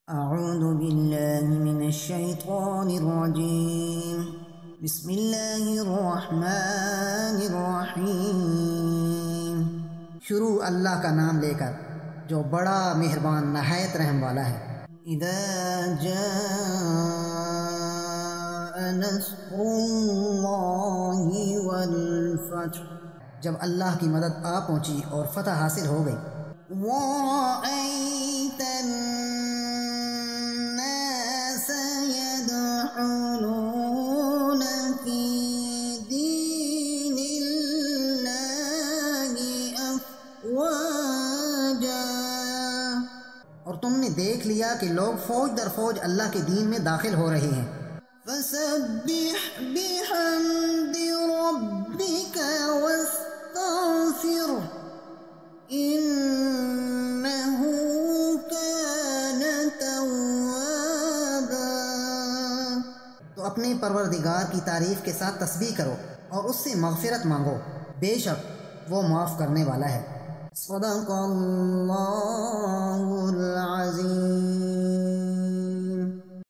أعوذ بالله من الشيطان الرجيم بسم الله الرحمن الرحیم۔ شروع اللہ کا نام لے کر جو بڑا مہربان نہایت رحم والا ہے۔ اذا جاء نصر اللہ والفتح، جب اللہ کی مدد آ پہنچی اور فتح حاصل ہو گئی۔ وَرَأَيْتَ النَّاسَ يَدْخُلُونَ فِي دِينِ اللَّهِ أَفْوَاجًا، اور تم نے دیکھ لیا کہ لوگ فوج در فوج اللہ کے دین میں داخل ہو رہے ہیں۔ فَسَبِّحْ بِحَمْدِ رَبِّكَ وَاسْتَغْفِرْهُ إِنَّهُ كَانَ تَوَّابًا۔ تو اپنے پروردگار کی تعریف کے ساتھ تسبیح کرو اور اس سے مغفرت مانگو، بے شک وہ معاف کرنے والا ہے۔ صدق اللہ